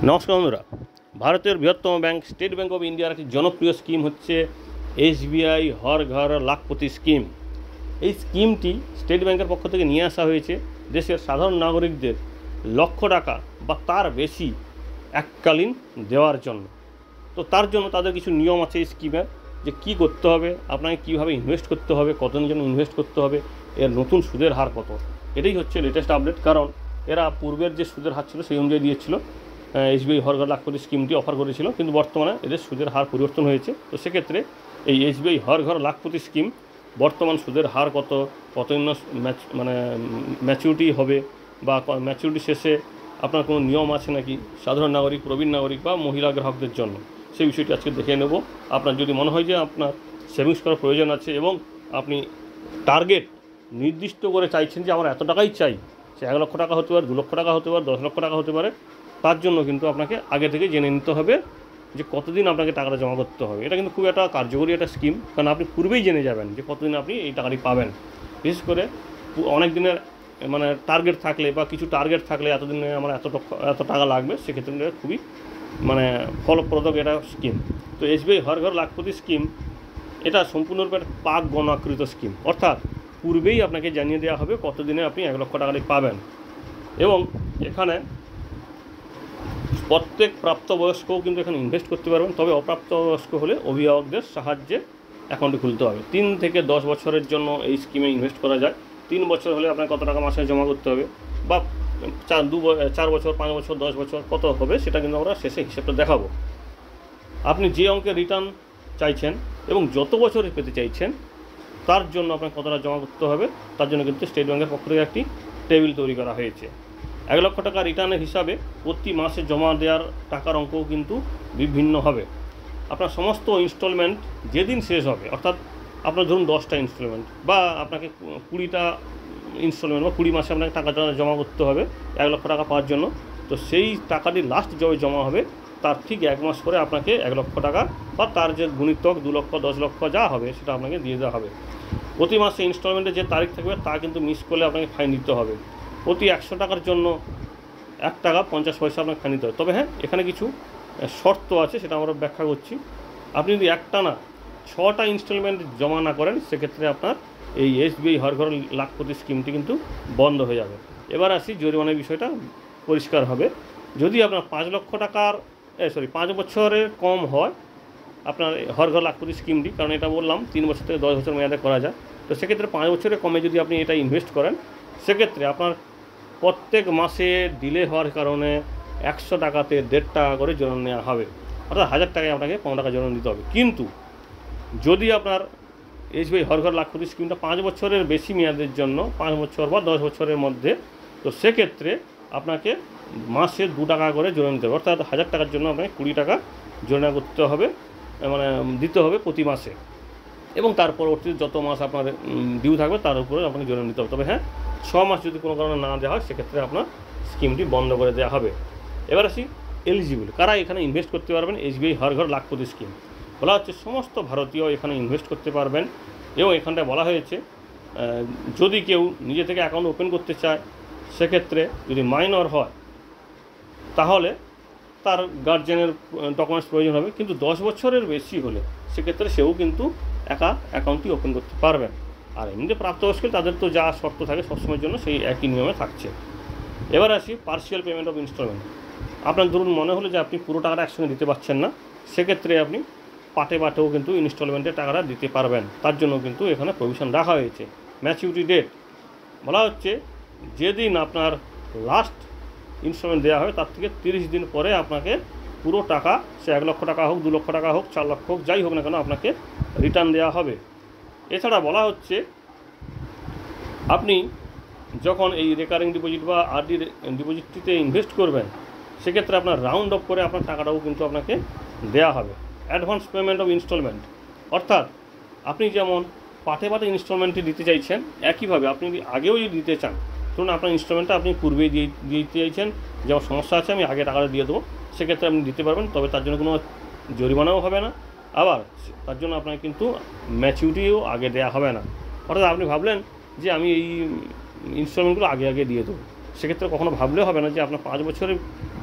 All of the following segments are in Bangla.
নমস্কার বন্ধুরা, ভারতের বৃহত্তম ব্যাংক স্টেট ব্যাংক অফ ইন্ডিয়ার একটি জনপ্রিয় স্কিম হচ্ছে এসবিআই হর ঘর লাখপতি স্কিম। এই স্কিমটি স্টেট ব্যাংকের পক্ষ থেকে নিয়ে আসা হয়েছে দেশের সাধারণ নাগরিকদের লক্ষ টাকা বা তার বেশি এককালীন দেওয়ার জন্য। তো তার জন্য তাদের কিছু নিয়ম আছে এই স্কিমের, যে কী করতে হবে, আপনাকে কীভাবে ইনভেস্ট করতে হবে, কতদিনের জন্য ইনভেস্ট করতে হবে, এর নতুন সুদের হার কত। এটাই হচ্ছে লেটেস্ট আপডেট, কারণ এরা পূর্বের যে সুদের হার ছিল সেই অনুযায়ী দিয়েছিল। এসবিআই হর ঘর লাখপতি স্কিমটি অফার করেছিল, কিন্তু বর্তমানে এদের সুদের হার পরিবর্তন হয়েছে। তো সেক্ষেত্রে এই এসবিআই হর ঘর লাখপতি স্কিম বর্তমান সুদের হার কত, কতদিন ম্যাচুরিটি হবে, বা ম্যাচুরিটি শেষে আপনার কোনো নিয়ম আছে নাকি সাধারণ নাগরিক, প্রবীণ নাগরিক বা মহিলা গ্রাহকদের জন্য, সেই বিষয়টি আজকে দেখে নেব। আপনার যদি মনে হয় যে আপনার সেভিংস করার প্রয়োজন আছে এবং আপনি টার্গেট নির্দিষ্ট করে চাইছেন যে আমার এত টাকাই চাই, সে 1 লক্ষ টাকা হতে পারে, 2 লক্ষ টাকা হতে পারে, 10 লক্ষ টাকা হতে পারে, তার জন্য কিন্তু আপনাকে আগে থেকে জেনে নিতে হবে যে কতদিন আপনাকে টাকাটা জমা করতে হবে। এটা কিন্তু খুব একটা কার্যকরী একটা স্কিম, কারণ আপনি পূর্বেই জেনে যাবেন যে কতদিন আপনি এই টাকাটি পাবেন। বিশেষ করে অনেক দিনের টার্গেট থাকলে বা কিছু টার্গেট থাকলে এতদিনে আমার এত টাকা লাগবে, সেক্ষেত্রে খুবই ফলপ্রদ এটা স্কিম। তো এসবিআই হর ঘর লাখপতি স্কিম এটা সম্পূর্ণরূপে পাক গণাকৃত স্কিম, অর্থাৎ পূর্বেই আপনাকে জানিয়ে দেওয়া হবে কতদিনে আপনি 1 লক্ষ টাকাটি পাবেন। এবং এখানে প্রত্যেক প্রাপ্তবয়স্কও কিন্তু এখানে ইনভেস্ট করতে পারবেন, তবে অপ্রাপ্তবয়স্ক হলে অভিভাবকদের সাহায্যে অ্যাকাউন্টটি খুলতে হবে। 3 থেকে 10 বছরের জন্য এই স্কিমে ইনভেস্ট করা যায়। 3 বছর হলে আপনার কত টাকা মাসে জমা করতে হবে, বা 4 বছর, 5 বছর, 10 বছর কত হবে, সেটা কিন্তু আমরা শেষে হিসেবটা দেখাবো। আপনি যে অঙ্কের রিটার্ন চাইছেন এবং যত বছরে পেতে চাইছেন তার জন্য আপনার কতটা জমা করতে হবে, তার জন্য কিন্তু স্টেট ব্যাংকের পক্ষ থেকে একটি টেবিল তৈরি করা হয়েছে। 1 লক্ষ টাকা রিটার্নের হিসাবে প্রতি মাসে জমা দেওয়ার টাকার অঙ্কও কিন্তু বিভিন্ন হবে। আপনার সমস্ত ইনস্টলমেন্ট যেদিন শেষ হবে, অর্থাৎ আপনার ধরুন 10টা ইনস্টলমেন্ট বা আপনাকে 20টা ইনস্টলমেন্ট বা 20 মাসে আপনাকে টাকা জমা করতে হবে 1 লক্ষ টাকা পাওয়ার জন্য। তো সেই টাকাটি লাস্ট যবে জমা হবে তার ঠিক 1 মাস পরে আপনাকে 1 লক্ষ টাকা বা তার যে গুণিতক 2 লক্ষ, 10 লক্ষ যা হবে সেটা আপনাকে দিয়ে দেওয়া হবে। প্রতি মাসে ইনস্টলমেন্টের যে তারিখ থাকবে তা কিন্তু মিস করলে আপনাকে ফাইন দিতে হবে। প্রতি 100 টাকার জন্য 1 টাকা 50 পয়সা আপনাকে ফাইন দিতে হবে। তবে হ্যাঁ, এখানে কিছু শর্ত আছে, সেটা আমরা ব্যাখ্যা করছি। আপনি যদি একটানা 6টা ইনস্টলমেন্ট জমা না করেন, সেক্ষেত্রে আপনার এই এসবিআই হর ঘর লাখপতি স্কিমটি কিন্তু বন্ধ হয়ে যাবে। এবার আসি জরিমানার বিষয়টা পরিষ্কার হবে। যদি আপনার 5 লক্ষ টাকার 5 বছরের কম হয় আপনার হর ঘর লাখপতি স্কিমটি, কারণ এটা বললাম 3 বছর থেকে 10 বছর মেয়াদে করা যায়। তো সেক্ষেত্রে 5 বছরের কমে যদি আপনি এটা ইনভেস্ট করেন, সেক্ষেত্রে আপনার প্রত্যেক মাসে ডিলে হওয়ার কারণে 100 টাকাতে 1.5 টাকা করে জরিমানা নেওয়া হবে, অর্থাৎ 1000 টাকায় আপনাকে 15 টাকা জরিমানা দিতে হবে। কিন্তু যদি আপনার এসবিআই হর ঘর লাখপতি স্কিমটা 5 বছরের বেশি মেয়াদের জন্য, 5 বছর বা 10 বছরের মধ্যে, তো সেক্ষেত্রে আপনাকে মাসে 2 টাকা করে জরিমানা দিতে হবে, অর্থাৎ 1000 টাকার জন্য আপনাকে 20 টাকা জরিমানা করতে হবে, দিতে হবে প্রতি মাসে। এবং তার পরবর্তী যত মাস আপনার ডিউ থাকবে তার উপরে আপনাকে জরিমানা দিতে হবে। তবে হ্যাঁ, 6 মাস যদি কোনো কারণে না দেওয়া হয়, সেক্ষেত্রে আপনার স্কিমটি বন্ধ করে দেওয়া হবে। এবার আসি এলিজিবল কারা এখানে ইনভেস্ট করতে পারবেন এসবিআই হর ঘর লাখপতি স্কিম। বলা হচ্ছে সমস্ত ভারতীয় এখানে ইনভেস্ট করতে পারবেন, এবং এখানটায় বলা হয়েছে যদি কেউ নিজে থেকে অ্যাকাউন্ট ওপেন করতে চায়, সেক্ষেত্রে যদি মাইনর হয় তাহলে তার গার্জেনের ডকুমেন্টস প্রয়োজন হবে, কিন্তু 10 বছরের বেশি হলে সেক্ষেত্রে সেও কিন্তু একা অ্যাকাউন্টটি ওপেন করতে পারবেন। আর এমনিতে প্রাপ্তবয়স্ক তাদের তো যা শর্ত থাকে সবসময়ের জন্য সেই একই নিয়মে থাকছে। এবার আসি পার্সিয়াল পেমেন্ট অফ ইনস্টলমেন্ট। আপনার ধরুন মনে হলো যে আপনি পুরো টাকাটা একসঙ্গে দিতে পারছেন না, সেক্ষেত্রে আপনি পাটেও কিন্তু ইনস্টলমেন্টের টাকাটা দিতে পারবেন। তার জন্য কিন্তু এখানে প্রভিশন রাখা হয়েছে। ম্যাচুরিটি ডেট বলা হচ্ছে যেদিন আপনার লাস্ট ইনস্টলমেন্ট দেওয়া হবে তার থেকে 30 দিন পরে আপনাকে পুরো টাকা, সে 1 লক্ষ টাকা হোক, 2 লক্ষ টাকা হোক, 4 লক্ষ হোক, যাই হোক না কেন, আপনাকে রিটার্ন দেওয়া হবে। এছাড়া বলা হচ্ছে আপনি যখন এই রেকারিং ডিপোজিট বা আরডি ডিপোজিটটিতে ইনভেস্ট করবেন, সেক্ষেত্রে আপনার রাউন্ড অফ করে আপনার টাকাটাও কিন্তু আপনাকে দেওয়া হবে। অ্যাডভান্স পেমেন্ট অফ ইনস্টলমেন্ট, অর্থাৎ আপনি যেমন পাটে ইনস্টলমেন্টটি দিতে চাইছেন, একইভাবে আপনি আগেও যদি দিতে চান, ধরুন আপনার ইনস্টলমেন্টটা আপনি পূর্বেই দিয়ে দিতে চাইছেন, যেমন সমস্যা আছে আমি আগে টাকাটা দিয়ে দেবো, সেক্ষেত্রে আপনি দিতে পারবেন, তবে তার জন্য কোনো জরিমানাও হবে না। আবার তার জন্য আপনাকে কিন্তু ম্যাচুরিটিও আগে দেওয়া হবে না। অর্থাৎ আপনি ভাবলেন যে আমি এই ইনস্টলমেন্টগুলো আগে দিয়ে দেবো, সেক্ষেত্রে কখনো ভাবলেও হবে না যে আপনার 5 বছরের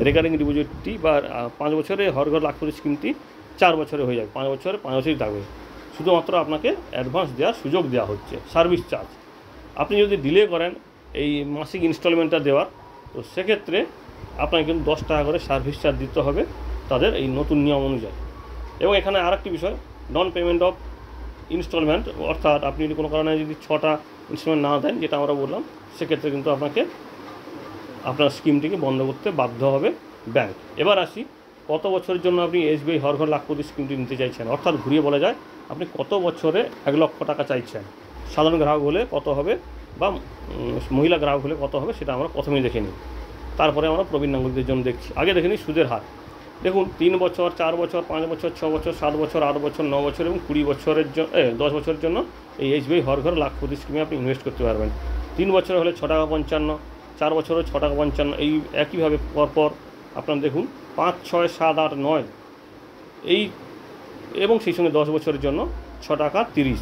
রেকারিং ডিপোজিটটি বা 5 বছরে হর ঘর লাখপতি স্কিমটি 4 বছরে হয়ে যাবে, 5 বছরে 5 বছরই থাকবে। শুধুমাত্র আপনাকে অ্যাডভান্স দেওয়ার সুযোগ দেওয়া হচ্ছে, সার্ভিস চার্জ। আপনি যদি ডিলে করেন এই মাসিক ইনস্টলমেন্টটা দেওয়ার, তো সেক্ষেত্রে আপনাকে কিন্তু 10 টাকা করে সার্ভিস চার্জ দিতে হবে তাদের এই নতুন নিয়ম অনুযায়ী। এবং এখানে আরেকটি বিষয়, নন পেমেন্ট অফ ইনস্টলমেন্ট, অর্থাৎ আপনি যদি কোনো কারণে যদি 6টা ইনস্টলমেন্ট না দেন, যেটা আমরা বললাম, সেক্ষেত্রে কিন্তু আপনাকে আপনার স্কিমটিকে বন্ধ করতে বাধ্য হবে ব্যাংক। এবার আসি, কত বছরের জন্য আপনি এসবিআই হর ঘর লাখপতি স্কিমটি নিতে চাইছেন, অর্থাৎ ঘুরিয়ে বলা যায় আপনি কত বছরে 1 লক্ষ টাকা চাইছেন। সাধারণ গ্রাহক হলে কত হবে বা মহিলা গ্রাহক হলে কত হবে সেটা আমরা প্রথমেই দেখে নিই, তারপরে আমরা প্রবীণ নাগরিকদের জন্য দেখছি। আগে দেখে নিই সুদের হার। দেখুন 3 বছর, 4 বছর, 5 বছর, 6 বছর, 7 বছর, 8 বছর, 9 বছর এবং 20 বছরের জন্য 10 বছরের জন্য এই এসবিআই হর ঘর লাখপতি স্কিমে আপনি ইনভেস্ট করতে পারবেন। 3 বছর হলে 6 টাকা 55, 4 বছরে 6 টাকা 55, এই একইভাবে পরপর আপনার দেখুন 5, 6, 7, 8, 9 এই, এবং সেই সঙ্গে 10 বছরের জন্য 6 টাকা 30।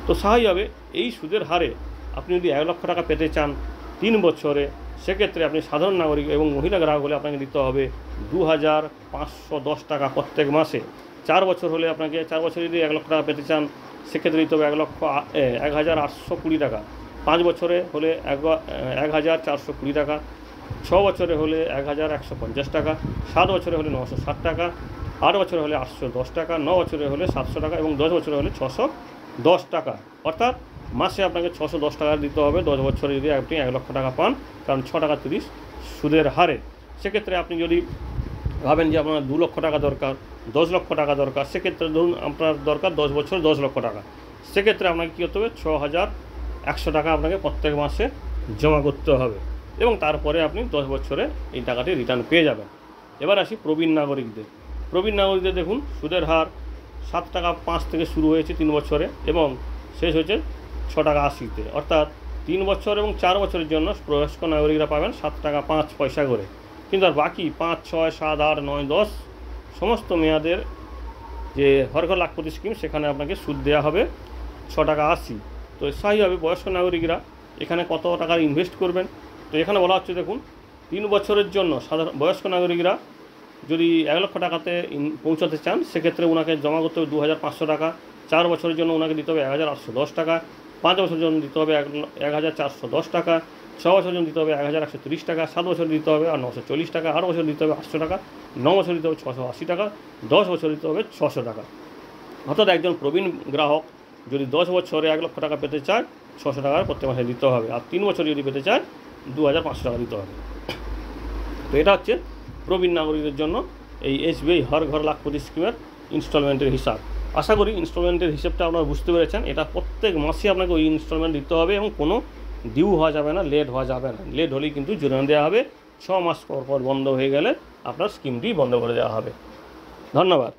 তো স্বাভাবিকভাবে এই সুদের হারে আপনি যদি 1 লক্ষ টাকা পেতে চান 3 বছরে, সেক্ষেত্রে আপনি সাধারণ নাগরিক এবং মহিলা গ্রাহক হলে আপনাকে দিতে হবে 2510 টাকা প্রত্যেক মাসে। 4 বছর হলে আপনাকে, 4 বছর যদি 1 লক্ষ টাকা পেতে চান, সেক্ষেত্রে দিতে হবে 1820 টাকা। 5 বছরে হলে 1420 টাকা, 6 বছরে হলে 1150 টাকা, 7 বছরে হলে 960 টাকা, 8 বছরে হলে 810 টাকা, 9 বছরে হলে 700 টাকা এবং 10 বছরে হলে 610 টাকা। অর্থাৎ মাসে আপনাকে 610 টাকা দিতে হবে 10 বছরে যদি আপনি 1 লক্ষ টাকা পান, কারণ 6 টাকা 30 সুদের হারে। সেক্ষেত্রে আপনি যদি ভাবেন যে আপনার 2 লক্ষ টাকা দরকার, 10 লক্ষ টাকা দরকার, সেক্ষেত্রে ধরুন আপনার দরকার 10 বছর 10 লক্ষ টাকা, সেক্ষেত্রে আপনাকে কী করতে হবে, 6100 টাকা আপনাকে প্রত্যেক মাসে জমা করতে হবে এবং তারপরে আপনি 10 বছরে এই টাকাটি রিটার্ন পেয়ে যাবেন। এবার আসি প্রবীণ নাগরিকদের। প্রবীণ নাগরিকদের দেখুন সুদের হার 7 টাকা 5 থেকে শুরু হয়েছে 3 বছরে এবং শেষ হয়েছে 6 টাকা 80-তে। অর্থাৎ 3 বছর এবং 4 বছরের জন্য বয়স্ক নাগরিকরা পাবেন 7 টাকা 5 পয়সা করে, কিন্তু আর বাকি 5, 6, 7, 8, 9, 10 সমস্ত মেয়াদের যে হর ঘর লাখপতি স্কিম, সেখানে আপনাকে সুদ দেওয়া হবে 6 টাকা 80। তো স্বাভাবিকভাবে বয়স্ক নাগরিকরা এখানে কত টাকার ইনভেস্ট করবেন, তো এখানে বলা হচ্ছে দেখুন 3 বছরের জন্য সাধারণ বয়স্ক নাগরিকরা যদি 1 লক্ষ টাকাতে পৌঁছাতে চান, সেক্ষেত্রে ওনাকে জমা করতে হবে 2500 টাকা। 4 বছরের জন্য ওনাকে দিতে হবে 1810 টাকা, 5 বছরের জন্য দিতে হবে 1410 টাকা, 6 বছরের জন্য দিতে হবে 1130 টাকা, 7 বছর দিতে হবে 940 টাকা, 8 বছর দিতে হবে 800 টাকা, 9 বছর দিতে হবে 680 টাকা, 10 বছর দিতে হবে 600 টাকা। অর্থাৎ একজন প্রবীণ গ্রাহক যদি 10 বছরে 1 লক্ষ টাকা পেতে চায় 600 টাকা প্রত্যেক মাসে দিতে হবে, আর 3 বছর যদি পেতে চায় 2500 টাকা দিতে হবে। তো এটা হচ্ছে প্রবীণ নাগরিকদের জন্য এই এসবিআই হর ঘর লাখপতি স্কিমের ইনস্টলমেন্টের হিসাব। আশা করি ইনস্টলমেন্টের হিসেবটা আপনারা বুঝতে পেরেছেন। এটা প্রত্যেক মাসে আপনাকে ওই ইনস্টলমেন্ট দিতে হবে এবং কোনো ডিউ হওয়া যাবে না, লেট হওয়া যাবে না। লেট হলেই কিন্তু জরিমানা দেওয়া হবে। 6 মাস পর পর বন্ধ হয়ে গেলে আপনার স্কিমটি বন্ধ করে দেওয়া হবে। ধন্যবাদ।